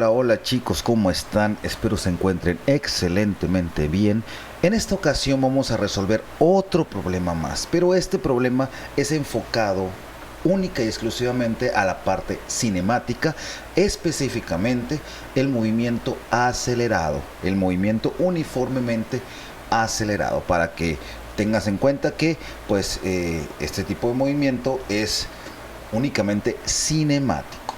Hola, hola chicos, ¿cómo están? Espero se encuentren excelentemente bien. En esta ocasión vamos a resolver otro problema más, pero este problema es enfocado única y exclusivamente a la parte cinemática, específicamente el movimiento acelerado, el movimiento uniformemente acelerado, para que tengas en cuenta que pues este tipo de movimiento es únicamente cinemático,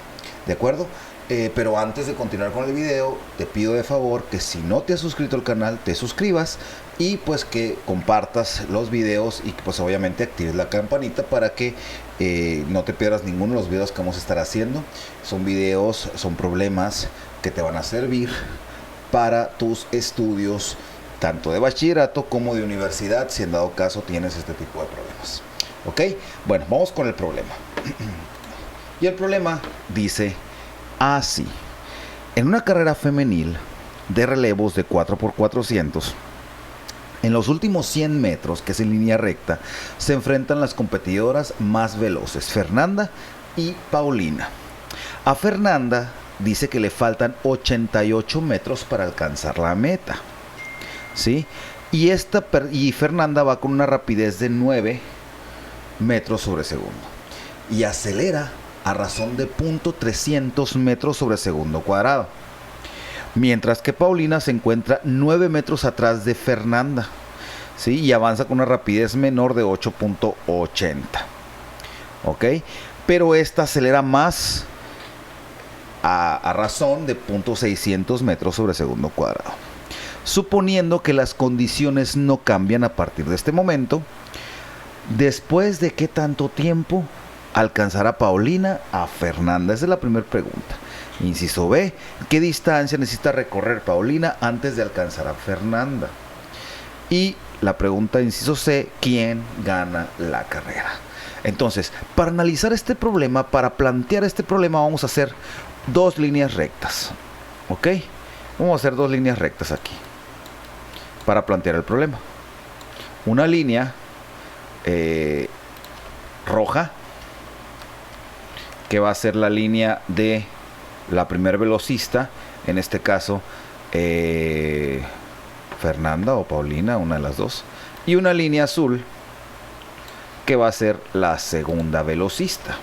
¿de acuerdo? Pero antes de continuar con el video, te pido de favor que si no te has suscrito al canal, te suscribas y pues que compartas los videos y pues obviamente actives la campanita para que no te pierdas ninguno de los videos que vamos a estar haciendo. Son videos, son problemas que te van a servir para tus estudios, tanto de bachillerato como de universidad, si en dado caso tienes este tipo de problemas. ¿Ok? Bueno, vamos con el problema. Y el problema dice así: en una carrera femenil de relevos de 4x400, en los últimos 100 metros, que es en línea recta, se enfrentan las competidoras más veloces, Fernanda y Paulina. A Fernanda dice que le faltan 88 metros para alcanzar la meta, ¿sí? Y Fernanda va con una rapidez de 9 metros sobre segundo y acelera a razón de 0.300 metros sobre segundo cuadrado, mientras que Paulina se encuentra 9 metros atrás de Fernanda, ¿sí? Y avanza con una rapidez menor de 8.80, ¿ok? Pero esta acelera más a razón de 0.600 metros sobre segundo cuadrado. Suponiendo que las condiciones no cambian a partir de este momento, ¿después de qué tanto tiempo alcanzará Paulina a Fernanda? Esa es la primera pregunta. Inciso B: ¿qué distancia necesita recorrer Paulina antes de alcanzar a Fernanda? Y la pregunta inciso C: ¿quién gana la carrera? Entonces, para analizar este problema, para plantear este problema, vamos a hacer dos líneas rectas. ¿Ok? Vamos a hacer dos líneas rectas aquí para plantear el problema. Una línea roja, que va a ser la línea de la primer velocista, en este caso Fernanda o Paulina, una de las dos, y una línea azul que va a ser la segunda velocista,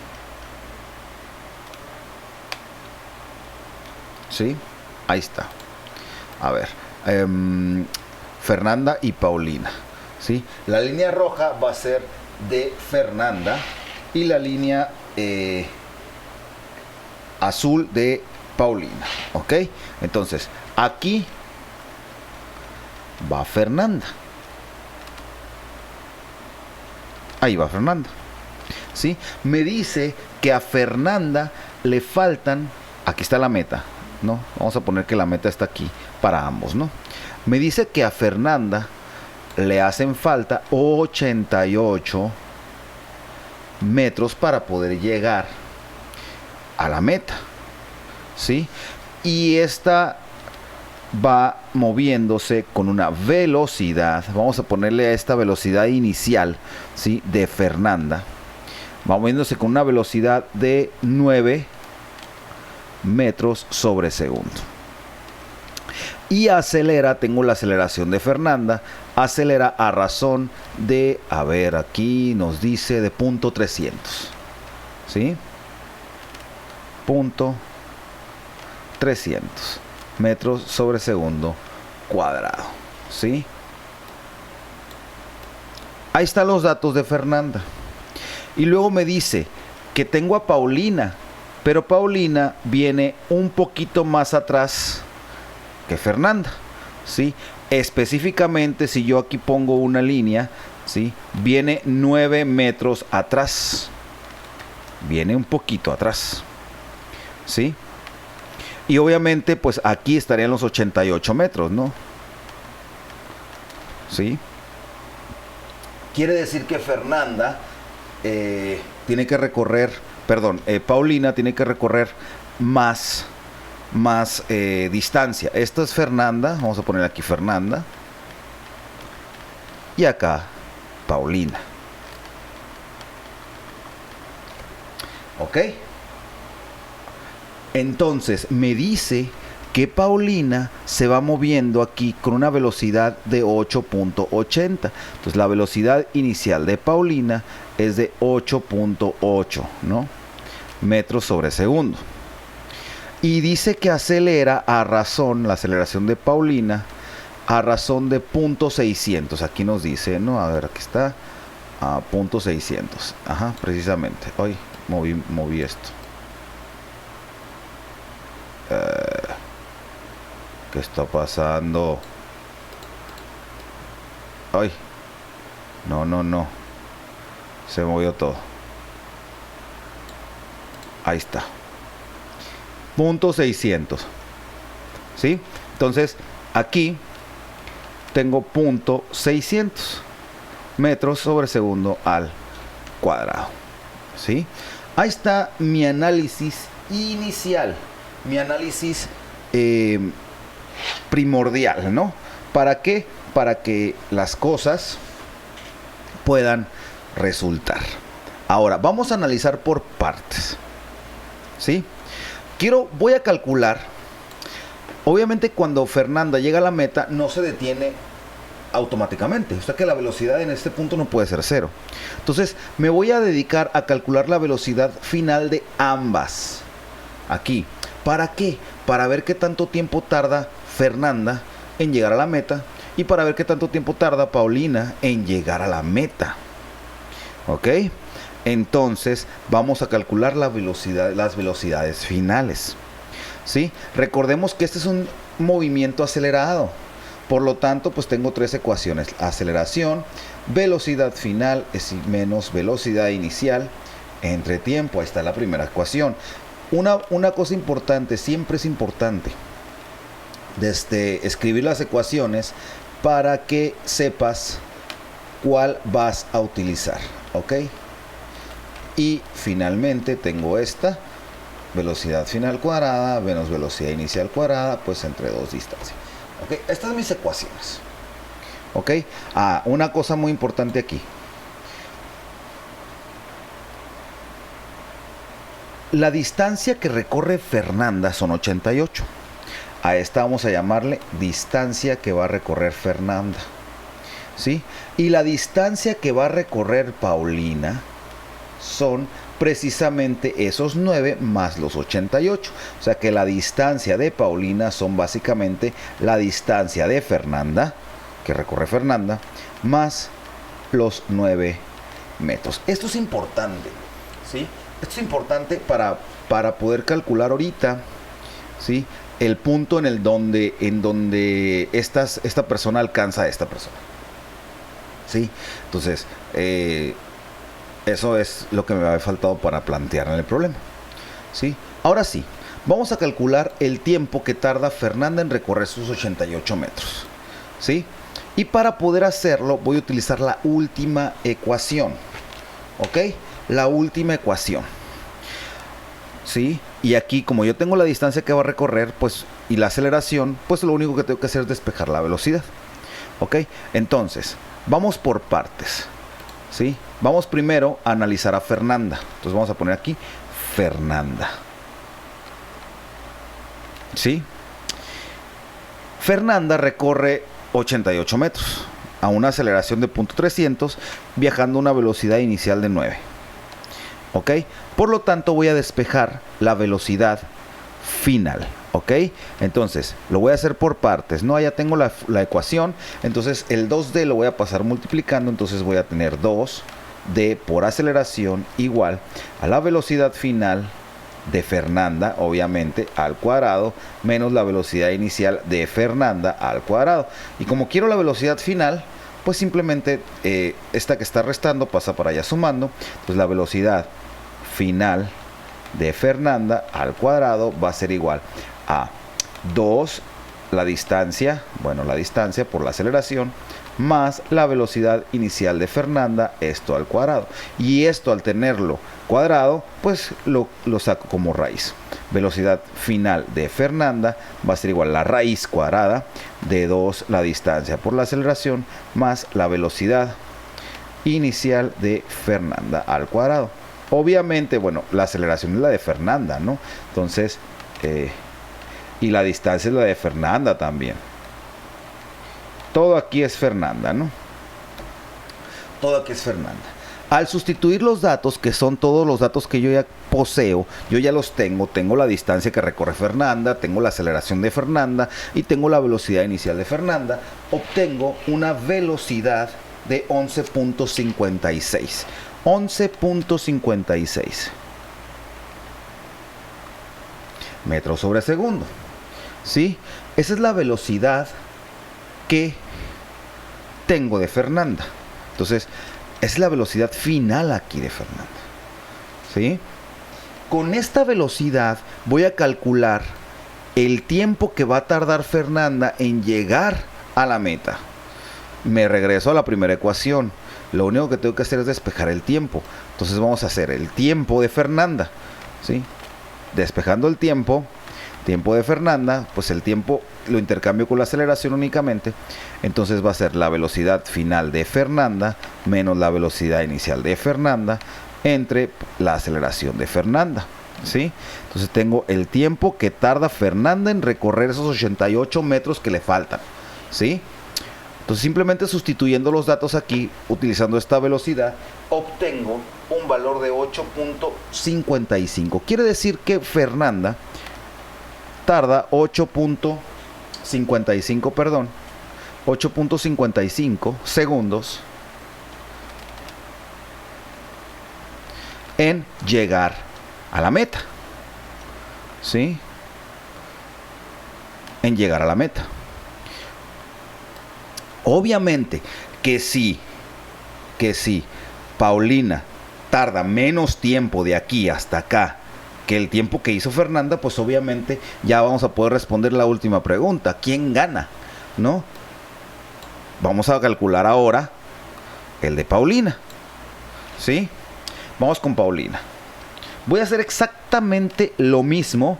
¿sí? Ahí está. A ver, Fernanda y Paulina, ¿sí? La línea roja va a ser de Fernanda y la línea azul de Paulina, ¿ok? Entonces, aquí va Fernanda. Ahí va Fernanda, ¿sí? Me dice que a Fernanda le faltan, aquí está la meta, ¿no? Vamos a poner que la meta está aquí para ambos, ¿no? Me dice que a Fernanda le hacen falta 88 metros para poder llegar a la meta, ¿sí? Y esta va moviéndose con una velocidad, vamos a ponerle a esta velocidad inicial, ¿sí?, de Fernanda, va moviéndose con una velocidad de 9 metros sobre segundo. Y acelera, tengo la aceleración de Fernanda, acelera a razón de, a ver, aquí nos dice de 0.300, ¿sí? 0.300 metros sobre segundo cuadrado, ¿sí? Ahí están los datos de Fernanda. Y luego me dice que tengo a Paulina, pero Paulina viene un poquito más atrás que Fernanda, ¿sí? Específicamente, si yo aquí pongo una línea, ¿sí?, viene 9 metros atrás, viene un poquito atrás, ¿sí? Y obviamente pues aquí estarían los 88 metros, ¿no? ¿Sí? Quiere decir que Fernanda tiene que recorrer, Paulina tiene que recorrer más distancia. Esto es Fernanda, vamos a poner aquí Fernanda, y acá Paulina. ¿Ok? Entonces me dice que Paulina se va moviendo aquí con una velocidad de 8.80. Entonces la velocidad inicial de Paulina es de 8.8, ¿no? metros sobre segundo. Y dice que acelera a razón, la aceleración de Paulina, a razón de 0.600. Aquí nos dice, ¿no? A ver, aquí está. A 0.600. Ajá, precisamente. Hoy moví esto. ¿Qué está pasando? Ay. No. Se movió todo. Ahí está. 0.600. ¿Sí? Entonces, aquí tengo 0.600 metros sobre segundo al cuadrado. ¿Sí? Ahí está mi análisis inicial. Mi análisis primordial, ¿no? ¿Para qué? Para que las cosas puedan resultar. Ahora, vamos a analizar por partes. ¿Sí? Voy a calcular. Obviamente cuando Fernanda llega a la meta no se detiene automáticamente, o sea que la velocidad en este punto no puede ser cero. Entonces me voy a dedicar a calcular la velocidad final de ambas aquí. ¿Para qué? Para ver qué tanto tiempo tarda Fernanda en llegar a la meta y para ver qué tanto tiempo tarda Paulina en llegar a la meta. ¿Ok? Entonces vamos a calcular la velocidad, las velocidades finales. ¿Sí? Recordemos que este es un movimiento acelerado. Por lo tanto, pues tengo tres ecuaciones. Aceleración, velocidad final es menos velocidad inicial entre tiempo. Ahí está la primera ecuación. Una cosa importante, siempre es importante escribir las ecuaciones para que sepas cuál vas a utilizar. ¿Ok? Y finalmente tengo esta. Velocidad final cuadrada menos velocidad inicial cuadrada, pues entre dos distancias. Ok, estas son mis ecuaciones. Ok, una cosa muy importante aquí. La distancia que recorre Fernanda son 88. A esta vamos a llamarle distancia que va a recorrer Fernanda. ¿Sí? Y la distancia que va a recorrer Paulina son precisamente esos 9 más los 88. O sea que la distancia de Paulina son básicamente la distancia de Fernanda, que recorre Fernanda, más los 9 metros. Esto es importante, ¿sí? Esto es importante para poder calcular ahorita, ¿sí? El punto en donde esta persona alcanza a esta persona. ¿Sí? Entonces, eso es lo que me había faltado para plantear en el problema. ¿Sí? Ahora sí, vamos a calcular el tiempo que tarda Fernanda en recorrer sus 88 metros. ¿Sí? Y para poder hacerlo voy a utilizar la última ecuación. ¿Ok? La última ecuación. ¿Sí? Y aquí, como yo tengo la distancia que va a recorrer, pues, y la aceleración, pues lo único que tengo que hacer es despejar la velocidad. ¿Ok? Entonces, vamos por partes. ¿Sí? Vamos primero a analizar a Fernanda. Entonces vamos a poner aquí Fernanda. ¿Sí? Fernanda recorre 88 metros a una aceleración de 0.300 viajando a una velocidad inicial de 9. ¿Ok? Por lo tanto voy a despejar la velocidad final. ¿Ok? Entonces lo voy a hacer por partes. No, ya tengo la ecuación. Entonces el 2D lo voy a pasar multiplicando. Entonces voy a tener 2D por aceleración igual a la velocidad final de Fernanda, obviamente, al cuadrado, menos la velocidad inicial de Fernanda al cuadrado. Y como quiero la velocidad final, pues simplemente esta que está restando pasa para allá sumando. Entonces la velocidad final de Fernanda al cuadrado va a ser igual a 2 la distancia por la aceleración más la velocidad inicial de Fernanda, esto al cuadrado. Y esto al tenerlo cuadrado, pues lo saco como raíz. Velocidad final de Fernanda va a ser igual a la raíz cuadrada de 2 la distancia por la aceleración más la velocidad inicial de Fernanda al cuadrado. Obviamente, bueno, la aceleración es la de Fernanda, ¿no? Entonces, y la distancia es la de Fernanda también. Todo aquí es Fernanda, ¿no? Todo aquí es Fernanda. Al sustituir los datos, que son todos los datos que yo ya poseo, yo ya los tengo. Tengo la distancia que recorre Fernanda, tengo la aceleración de Fernanda y tengo la velocidad inicial de Fernanda. Obtengo una velocidad de 11.56. 11.56 metros sobre segundo. ¿Sí? Esa es la velocidad que tengo de Fernanda. Entonces, es la velocidad final aquí de Fernanda. ¿Sí? Con esta velocidad voy a calcular el tiempo que va a tardar Fernanda en llegar a la meta. Me regreso a la primera ecuación. Lo único que tengo que hacer es despejar el tiempo. Entonces vamos a hacer el tiempo de Fernanda. ¿Sí? Despejando el tiempo de Fernanda, pues el tiempo lo intercambio con la aceleración únicamente. Entonces va a ser la velocidad final de Fernanda menos la velocidad inicial de Fernanda entre la aceleración de Fernanda. ¿Sí? Entonces tengo el tiempo que tarda Fernanda en recorrer esos 88 metros que le faltan. ¿Sí? Entonces simplemente sustituyendo los datos aquí, utilizando esta velocidad, obtengo un valor de 8.55. Quiere decir que Fernanda tarda 8.55 segundos en llegar a la meta. ¿Sí? En llegar a la meta. Obviamente que sí, Paulina tarda menos tiempo de aquí hasta acá que el tiempo que hizo Fernanda, pues obviamente ya vamos a poder responder la última pregunta. ¿Quién gana? ¿No? Vamos a calcular ahora el de Paulina. ¿Sí? Vamos con Paulina. Voy a hacer exactamente lo mismo,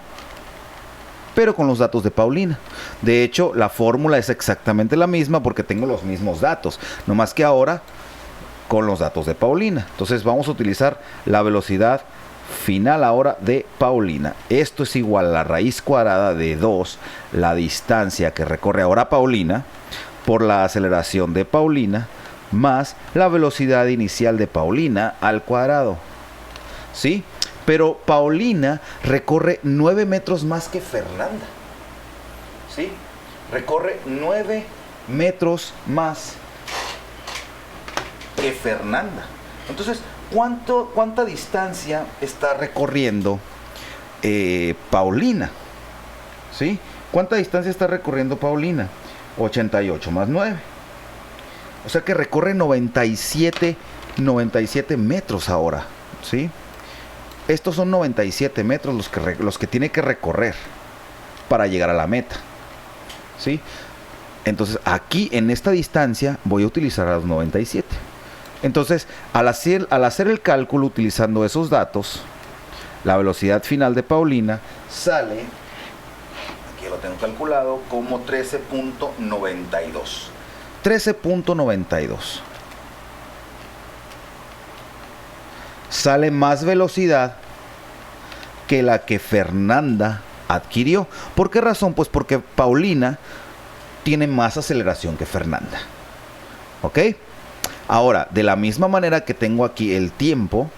pero con los datos de Paulina. De hecho, la fórmula es exactamente la misma porque tengo los mismos datos, no más que ahora con los datos de Paulina. Entonces vamos a utilizar la velocidad final ahora de Paulina. Esto es igual a la raíz cuadrada de 2, la distancia que recorre ahora Paulina, por la aceleración de Paulina, más la velocidad inicial de Paulina al cuadrado. ¿Sí? Pero Paulina recorre 9 metros más que Fernanda. ¿Sí? Recorre 9 metros más que Fernanda. Entonces, ¿cuánta distancia está recorriendo Paulina? ¿Sí? ¿Cuánta distancia está recorriendo Paulina? 88 más 9. O sea que recorre 97 metros ahora. ¿Sí? Estos son 97 metros los que tiene que recorrer para llegar a la meta. ¿Sí? Entonces aquí en esta distancia voy a utilizar a los 97. Entonces al hacer el cálculo utilizando esos datos, la velocidad final de Paulina sale, aquí lo tengo calculado, como 13.92. 13.92. Sale más velocidad que la que Fernanda adquirió. ¿Por qué razón? Pues porque Paulina tiene más aceleración que Fernanda. ¿Ok? Ahora, de la misma manera que tengo aquí el tiempo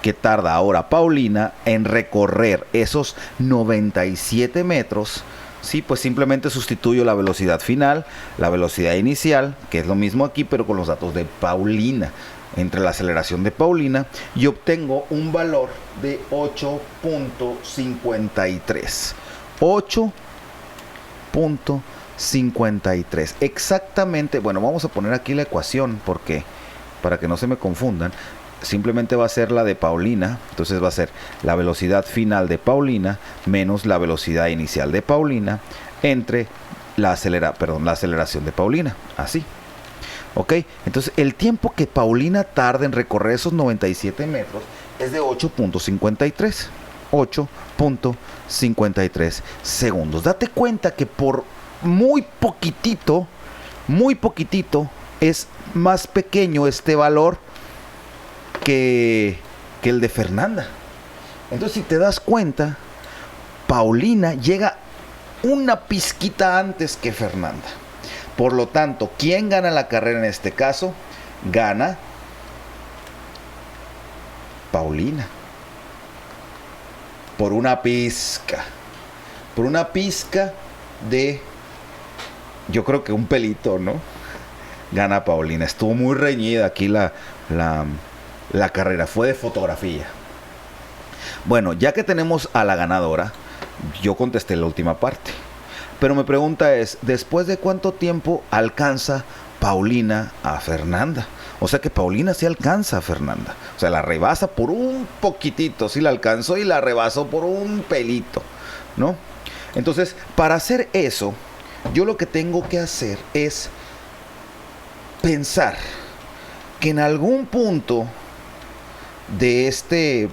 que tarda ahora Paulina en recorrer esos 97 metros, sí, pues simplemente sustituyo la velocidad final, la velocidad inicial, que es lo mismo aquí, pero con los datos de Paulina, entre la aceleración de Paulina, y obtengo un valor de 8.53. 8.53. Exactamente, bueno, vamos a poner aquí la ecuación, porque para que no se me confundan, simplemente va a ser la de Paulina. Entonces va a ser la velocidad final de Paulina menos la velocidad inicial de Paulina entre la aceleración de Paulina. Así. ¿Ok? Entonces el tiempo que Paulina tarda en recorrer esos 97 metros es de 8.53. 8.53 segundos. Date cuenta que por muy poquitito es más pequeño este valor que el de Fernanda. Entonces, si te das cuenta, Paulina llega una pizquita antes que Fernanda. Por lo tanto, ¿quién gana la carrera en este caso? Gana Paulina. Por una pizca. Por una pizca de, yo creo que un pelito, ¿no? Gana Paulina. Estuvo muy reñida aquí la carrera. Fue de fotografía. Bueno, ya que tenemos a la ganadora, yo contesté la última parte. Pero mi pregunta es, ¿después de cuánto tiempo alcanza Paulina a Fernanda? O sea que Paulina sí alcanza a Fernanda. O sea, la rebasa por un poquitito. Sí la alcanzó y la rebasó por un pelito, ¿no? Entonces, para hacer eso, yo lo que tengo que hacer es pensar que en algún punto de este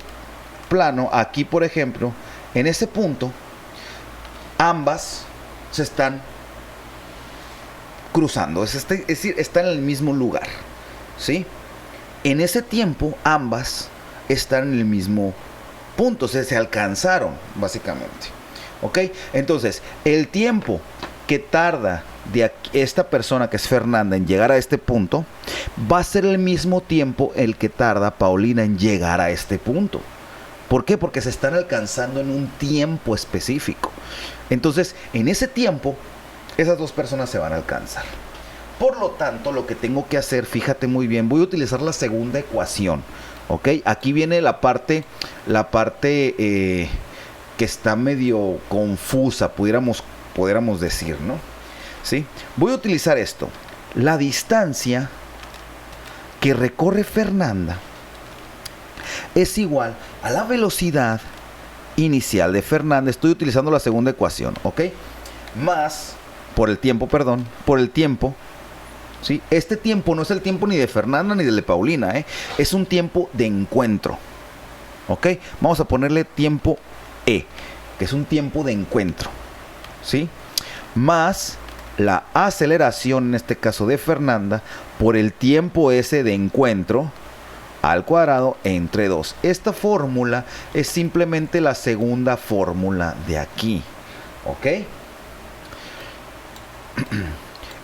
plano, aquí por ejemplo, en ese punto, ambas se están cruzando, es decir, están en el mismo lugar, ¿sí? En ese tiempo, ambas están en el mismo punto, o sea, se alcanzaron, básicamente, ¿ok? Entonces, el tiempo que tarda de esta persona, que es Fernanda, en llegar a este punto, va a ser el mismo tiempo el que tarda Paulina en llegar a este punto. ¿Por qué? Porque se están alcanzando en un tiempo específico. Entonces, en ese tiempo, esas dos personas se van a alcanzar. Por lo tanto, lo que tengo que hacer, fíjate muy bien, voy a utilizar la segunda ecuación, ¿ok? Aquí viene la parte que está medio confusa, pudiéramos decir, ¿no? ¿Sí? Voy a utilizar esto. La distancia que recorre Fernanda es igual a la velocidad inicial de Fernanda. Estoy utilizando la segunda ecuación, ¿ok? Más, por el tiempo, ¿sí? Este tiempo no es el tiempo ni de Fernanda ni de Paulina, ¿eh? Es un tiempo de encuentro, ¿ok? Vamos a ponerle tiempo E, que es un tiempo de encuentro, ¿sí? Más la aceleración, en este caso de Fernanda, por el tiempo ese de encuentro al cuadrado entre 2. Esta fórmula es simplemente la segunda fórmula de aquí, ¿ok?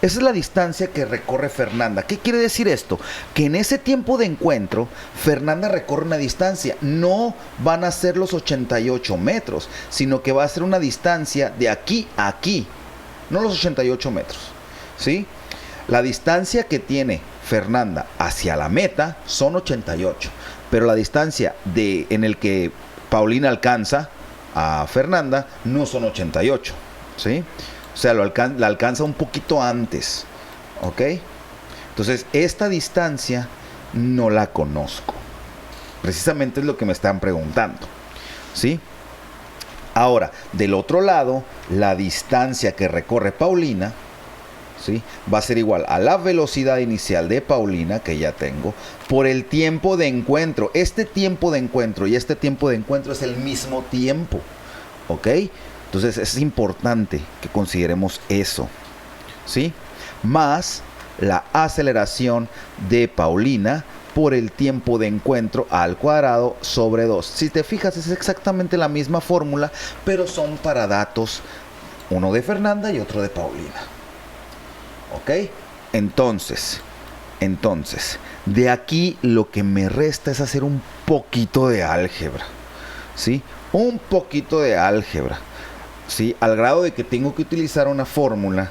Esa es la distancia que recorre Fernanda. ¿Qué quiere decir esto? Que en ese tiempo de encuentro, Fernanda recorre una distancia. No van a ser los 88 metros, sino que va a ser una distancia de aquí a aquí. No los 88 metros, ¿sí? La distancia que tiene Fernanda hacia la meta son 88. Pero la distancia en el que Paulina alcanza a Fernanda no son 88, ¿sí? O sea, la alcanza un poquito antes, ¿ok? Entonces, esta distancia no la conozco. Precisamente es lo que me están preguntando, ¿sí? Ahora, del otro lado, la distancia que recorre Paulina, ¿sí?, va a ser igual a la velocidad inicial de Paulina, que ya tengo, por el tiempo de encuentro. Este tiempo de encuentro y este tiempo de encuentro es el mismo tiempo, ¿ok? Entonces es importante que consideremos eso, ¿sí? Más la aceleración de Paulina por el tiempo de encuentro al cuadrado sobre 2. Si te fijas, es exactamente la misma fórmula, pero son para datos, uno de Fernanda y otro de Paulina, ¿ok? Entonces, de aquí lo que me resta es hacer un poquito de álgebra, ¿sí? Un poquito de álgebra, ¿sí? Al grado de que tengo que utilizar una fórmula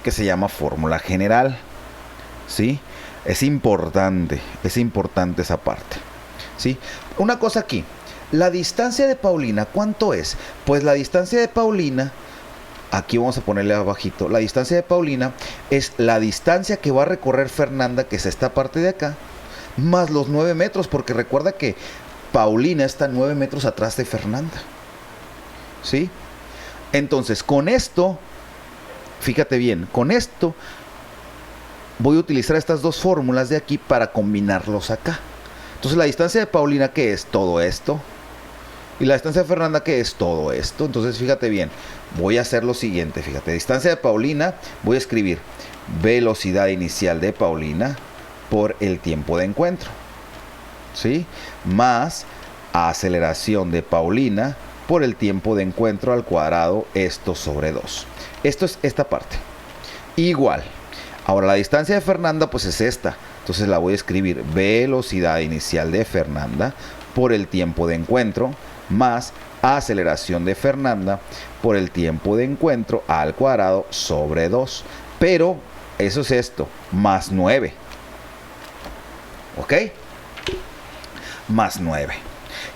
que se llama fórmula general, ¿sí? Es importante esa parte, ¿sí? Una cosa aquí, la distancia de Paulina, ¿cuánto es? Pues la distancia de Paulina, aquí vamos a ponerle abajito, la distancia de Paulina es la distancia que va a recorrer Fernanda, que es esta parte de acá, más los 9 metros, porque recuerda que Paulina está 9 metros atrás de Fernanda, ¿sí? Entonces, con esto, fíjate bien, con esto voy a utilizar estas dos fórmulas de aquí para combinarlos acá. Entonces, la distancia de Paulina, ¿qué es? Todo esto. Y la distancia de Fernanda, ¿qué es? Todo esto. Entonces, fíjate bien, voy a hacer lo siguiente, fíjate, distancia de Paulina, voy a escribir velocidad inicial de Paulina por el tiempo de encuentro, ¿sí? Más aceleración de Paulina por el tiempo de encuentro al cuadrado, esto sobre 2. Esto es esta parte. Igual. Ahora la distancia de Fernanda pues es esta. Entonces la voy a escribir velocidad inicial de Fernanda por el tiempo de encuentro más aceleración de Fernanda por el tiempo de encuentro al cuadrado sobre 2. Pero eso es esto, más 9. ¿Ok? Más 9.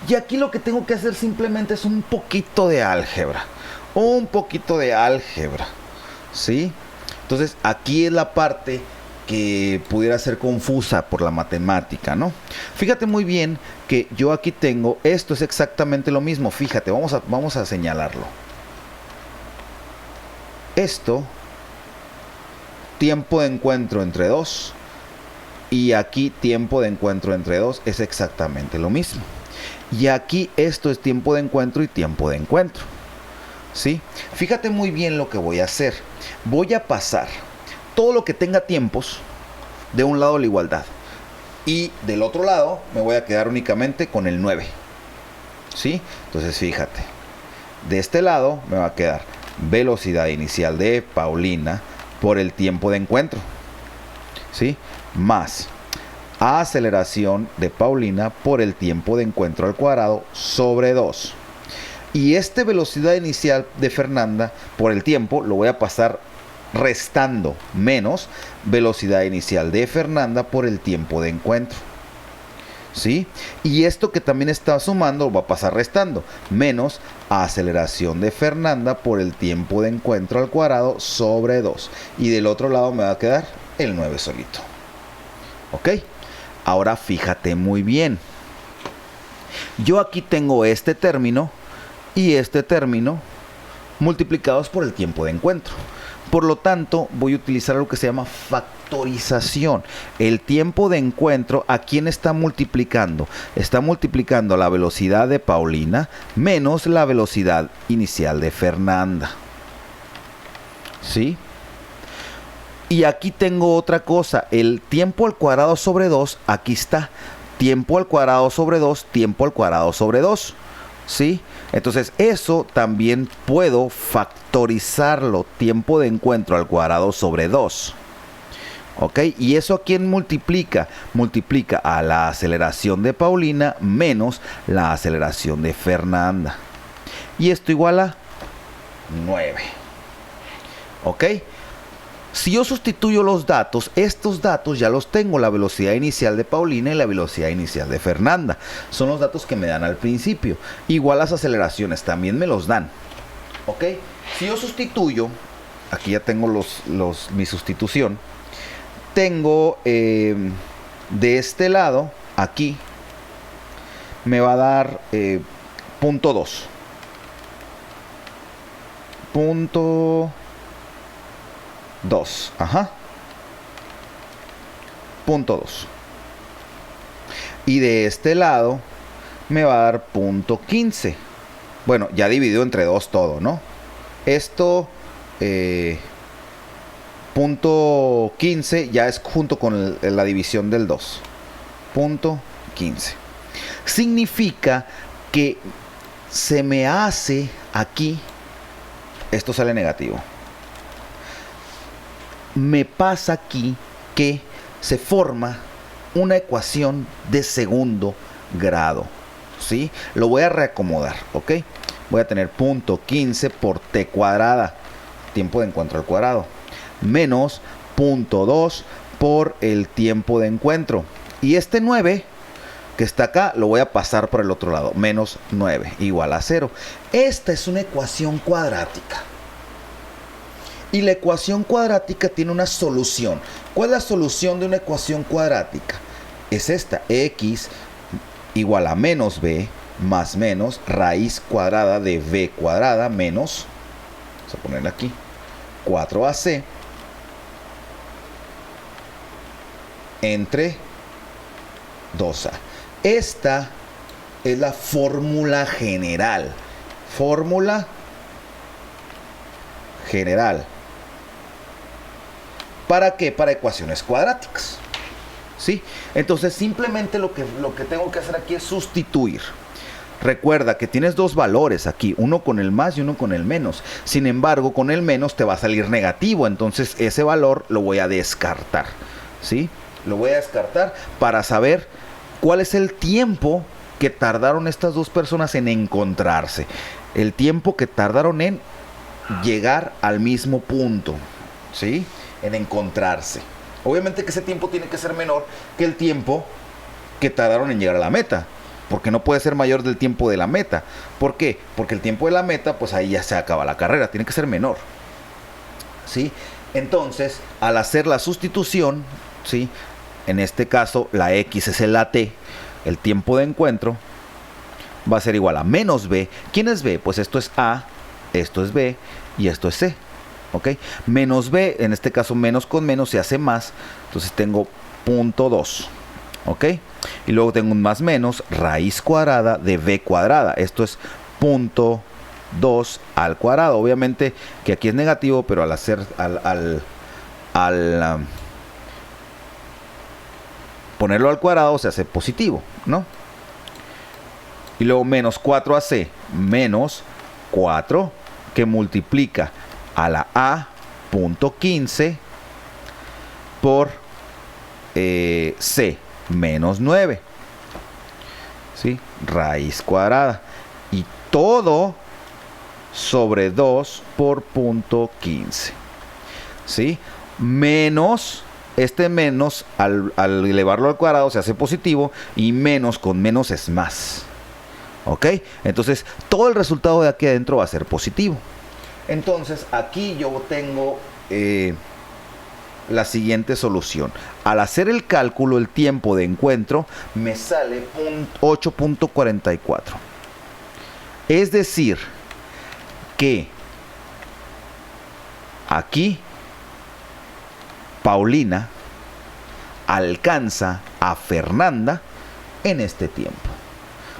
Y aquí lo que tengo que hacer simplemente es un poquito de álgebra. Un poquito de álgebra. ¿Sí? Entonces aquí es la parte que pudiera ser confusa por la matemática, ¿no? Fíjate muy bien que yo aquí tengo, esto es exactamente lo mismo. Fíjate, vamos a señalarlo. Esto, tiempo de encuentro entre 2, y aquí tiempo de encuentro entre 2 es exactamente lo mismo. Y aquí esto es tiempo de encuentro y tiempo de encuentro. ¿Sí? Fíjate muy bien lo que voy a hacer. Voy a pasar todo lo que tenga tiempos de un lado la igualdad. Y del otro lado me voy a quedar únicamente con el 9. ¿Sí? Entonces fíjate. De este lado me va a quedar velocidad inicial de Paulina por el tiempo de encuentro. ¿Sí? Más aceleración de Paulina por el tiempo de encuentro al cuadrado sobre 2. Y este velocidad inicial de Fernanda por el tiempo lo voy a pasar restando menos velocidad inicial de Fernanda por el tiempo de encuentro. ¿Sí? Y esto que también está sumando va a pasar restando menos aceleración de Fernanda por el tiempo de encuentro al cuadrado sobre 2. Y del otro lado me va a quedar el 9 solito. ¿Ok? Ahora fíjate muy bien. Yo aquí tengo este término y este término multiplicados por el tiempo de encuentro. Por lo tanto, voy a utilizar lo que se llama factorización. El tiempo de encuentro, ¿a quién está multiplicando? Está multiplicando la velocidad de Paulina menos la velocidad inicial de Fernanda. ¿Sí? Y aquí tengo otra cosa. El tiempo al cuadrado sobre 2, aquí está. Tiempo al cuadrado sobre 2, tiempo al cuadrado sobre 2. ¿Sí? Entonces eso también puedo factorizarlo, tiempo de encuentro al cuadrado sobre 2. ¿Ok? ¿Y eso a quién multiplica? Multiplica a la aceleración de Paulina menos la aceleración de Fernanda. Y esto igual a 9. ¿Ok? Si yo sustituyo los datos, estos datos ya los tengo, la velocidad inicial de Paulina y la velocidad inicial de Fernanda. Son los datos que me dan al principio. Igual las aceleraciones también me los dan. ¿Ok? Si yo sustituyo, aquí ya tengo mi sustitución. Tengo de este lado, aquí, me va a dar punto 2. Punto 2, ajá. Punto 2. Y de este lado me va a dar punto 15. Bueno, ya dividido entre 2 todo, ¿no? Esto, punto 15 ya es junto con la división del 2. Punto 15. Significa que se me hace aquí, esto sale negativo. Me pasa aquí que se forma una ecuación de segundo grado. ¿Sí? Lo voy a reacomodar, ¿ok? Voy a tener punto 15 por t cuadrada, tiempo de encuentro al cuadrado, menos punto 2 por el tiempo de encuentro. Y este 9 que está acá lo voy a pasar por el otro lado, menos 9 igual a 0. Esta es una ecuación cuadrática. Y la ecuación cuadrática tiene una solución. ¿Cuál es la solución de una ecuación cuadrática? Es esta, x igual a menos b más menos raíz cuadrada de b cuadrada menos, vamos a ponerle aquí, 4ac entre 2a. Esta es la fórmula general. Fórmula general. ¿Para qué? Para ecuaciones cuadráticas. ¿Sí? Entonces simplemente lo que tengo que hacer aquí es sustituir. Recuerda que tienes dos valores aquí, uno con el más y uno con el menos. Sin embargo, con el menos te va a salir negativo, entonces ese valor lo voy a descartar, ¿sí? Lo voy a descartar para saber cuál es el tiempo que tardaron estas dos personas en encontrarse. El tiempo que tardaron en llegar al mismo punto, ¿sí? En encontrarse. Obviamente que ese tiempo tiene que ser menor que el tiempo que tardaron en llegar a la meta, porque no puede ser mayor del tiempo de la meta. ¿Por qué? Porque el tiempo de la meta, pues ahí ya se acaba la carrera, tiene que ser menor, ¿sí? Entonces, al hacer la sustitución, ¿sí? En este caso, la X es el AT, el tiempo de encuentro, va a ser igual a menos B. ¿Quién es B? Pues esto es A, esto es B y esto es C, ¿ok? Menos B, en este caso menos con menos se hace más, entonces tengo 0.2, ¿ok? Y luego tengo un más menos, raíz cuadrada de B cuadrada, esto es 0.2 al cuadrado. Obviamente que aquí es negativo, pero al hacer, ponerlo al cuadrado se hace positivo, ¿no? Y luego menos 4AC menos 4 que multiplica a la A punto 15 por C menos 9, ¿sí? Raíz cuadrada. Y todo sobre 2 por punto 15, ¿sí? Menos, este menos al elevarlo al cuadrado se hace positivo y menos con menos es más. ¿Ok? Entonces todo el resultado de aquí adentro va a ser positivo. Entonces aquí yo tengo la siguiente solución. Al hacer el cálculo, el tiempo de encuentro me sale 8.44. Es decir, que aquí Paulina alcanza a Fernanda en este tiempo,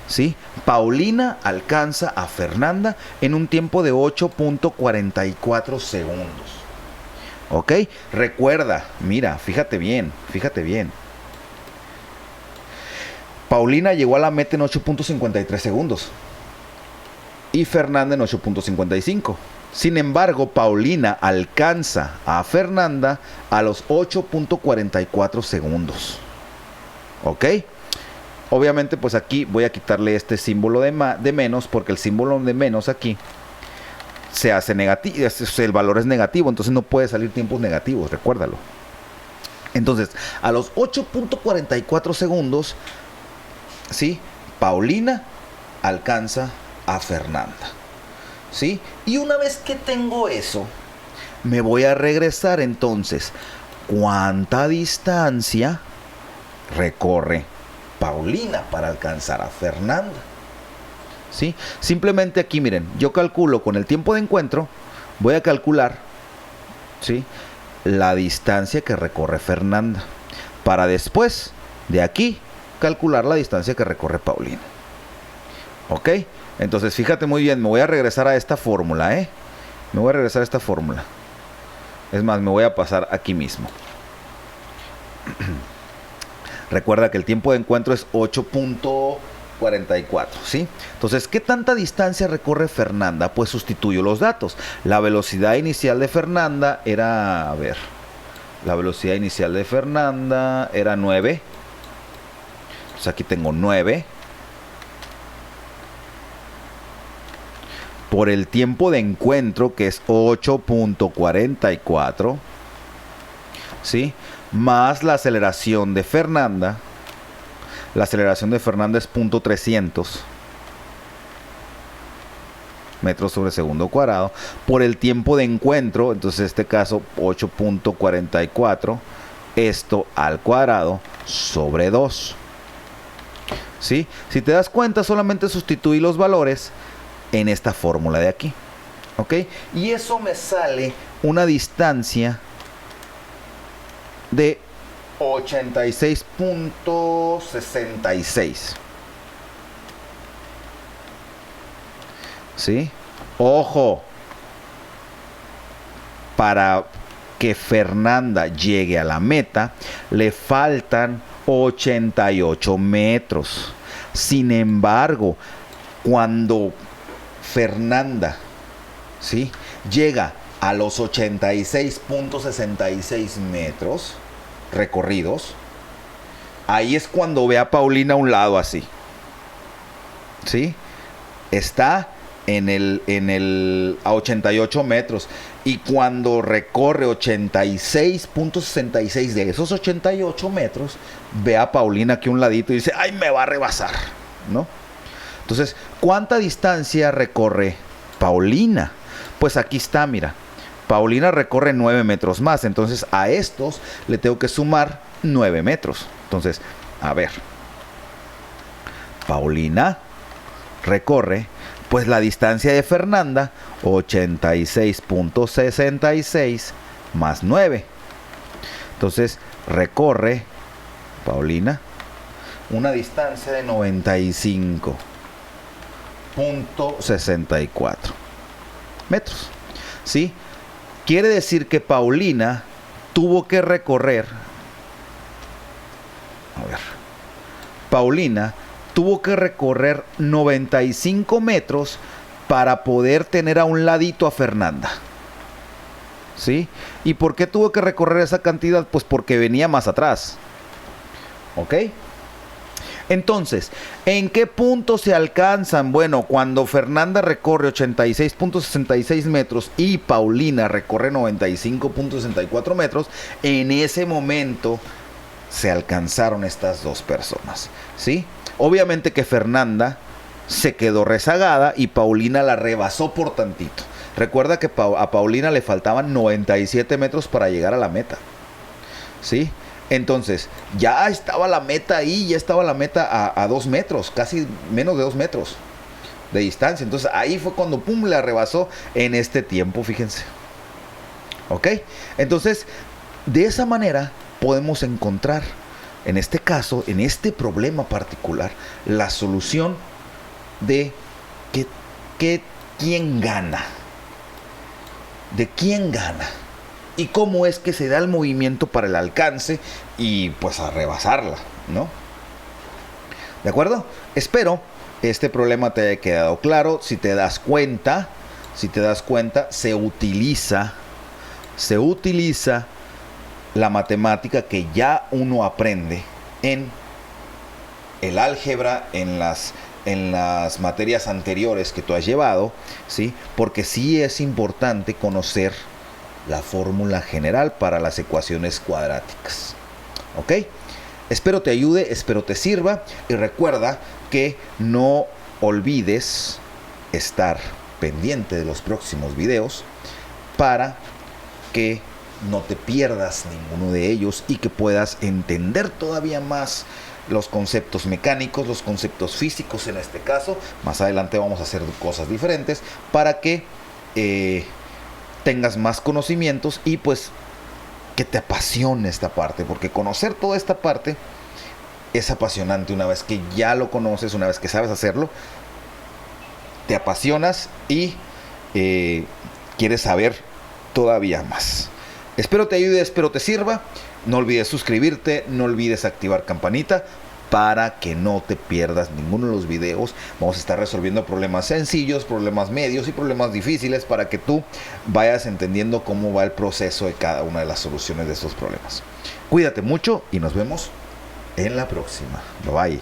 ¿sí? Paulina alcanza a Fernanda en un tiempo de 8.44 segundos. ¿Ok? Recuerda, mira, fíjate bien, fíjate bien. Paulina llegó a la meta en 8.53 segundos y Fernanda en 8.55. Sin embargo, Paulina alcanza a Fernanda a los 8.44 segundos. ¿Ok? Obviamente, pues aquí voy a quitarle este símbolo de menos, porque el símbolo de menos aquí se hace negativo, el valor es negativo, entonces no puede salir tiempos negativos, recuérdalo. Entonces, a los 8.44 segundos, ¿sí? Paulina alcanza a Fernanda, ¿sí? Y una vez que tengo eso, me voy a regresar entonces. ¿Cuánta distancia recorre Paulina para alcanzar a Fernanda? ¿Sí? Simplemente aquí, miren, yo calculo con el tiempo de encuentro, voy a calcular, ¿sí?, la distancia que recorre Fernanda, para después, de aquí, calcular la distancia que recorre Paulina. ¿Ok? Entonces, fíjate muy bien, me voy a regresar a esta fórmula, ¿eh? Me voy a regresar a esta fórmula. Es más, me voy a pasar aquí mismo. Recuerda que el tiempo de encuentro es 8.44, ¿sí? Entonces, ¿qué tanta distancia recorre Fernanda? Pues sustituyo los datos. La velocidad inicial de Fernanda era, a ver, la velocidad inicial de Fernanda era 9. Entonces aquí tengo 9. Por el tiempo de encuentro, que es 8.44, ¿sí? Más la aceleración de Fernanda. La aceleración de Fernanda es 0.300 metros sobre segundo cuadrado. Por el tiempo de encuentro, entonces en este caso 8.44, esto al cuadrado sobre 2. ¿Sí? Si te das cuenta, solamente sustituí los valores en esta fórmula de aquí. ¿Ok? Y eso me sale una distancia de 86.66. ¿Sí? Ojo, para que Fernanda llegue a la meta, le faltan 88 metros. Sin embargo, Cuando Fernanda, ¿sí?, llega a los 86.66 metros recorridos, ahí es cuando ve a Paulina a un lado así, ¿sí? Está a 88 metros. Y cuando recorre 86.66 de esos 88 metros, ve a Paulina aquí a un ladito y dice, ¡ay, me va a rebasar!, ¿no? Entonces, ¿cuánta distancia recorre Paulina? Pues aquí está, mira. Paulina recorre 9 metros más. Entonces, a estos le tengo que sumar 9 metros. Entonces, a ver. Paulina recorre, pues, la distancia de Fernanda, 86.66 más 9. Entonces, recorre Paulina una distancia de 95.64 metros, ¿sí? Quiere decir que Paulina tuvo que recorrer, Paulina tuvo que recorrer 95 metros para poder tener a un ladito a Fernanda, ¿sí? ¿Y por qué tuvo que recorrer esa cantidad? Pues porque venía más atrás, ¿ok? Entonces, ¿en qué punto se alcanzan? Bueno, cuando Fernanda recorre 86.66 metros y Paulina recorre 95.64 metros, en ese momento se alcanzaron estas dos personas, ¿sí? Obviamente que Fernanda se quedó rezagada y Paulina la rebasó por tantito. Recuerda que a Paulina le faltaban 97 metros para llegar a la meta, ¿sí? Entonces, ya estaba la meta ahí, ya estaba la meta a 2 metros, casi menos de 2 metros de distancia. Entonces, ahí fue cuando, pum, la rebasó en este tiempo, fíjense. ¿Ok? Entonces, de esa manera podemos encontrar, en este caso, en este problema particular, la solución de quién gana. De quién gana. Y cómo es que se da el movimiento para el alcance y pues a rebasarla, ¿no? ¿De acuerdo? Espero este problema te haya quedado claro. Si te das cuenta, se utiliza la matemática que ya uno aprende en el álgebra, en las materias anteriores que tú has llevado, ¿sí? Porque sí es importante conocer la fórmula general para las ecuaciones cuadráticas. ¿Ok? Espero te ayude, espero te sirva. Y recuerda que no olvides estar pendiente de los próximos videos para que no te pierdas ninguno de ellos y que puedas entender todavía más los conceptos mecánicos, los conceptos físicos en este caso. Más adelante vamos a hacer cosas diferentes para que tengas más conocimientos y pues que te apasione esta parte, porque conocer toda esta parte es apasionante. Una vez que ya lo conoces, una vez que sabes hacerlo, te apasionas y quieres saber todavía más. Espero te ayude, espero te sirva. No olvides suscribirte, no olvides activar campanita para que no te pierdas ninguno de los videos. Vamos a estar resolviendo problemas sencillos, problemas medios y problemas difíciles para que tú vayas entendiendo cómo va el proceso de cada una de las soluciones de estos problemas. Cuídate mucho y nos vemos en la próxima. Bye bye.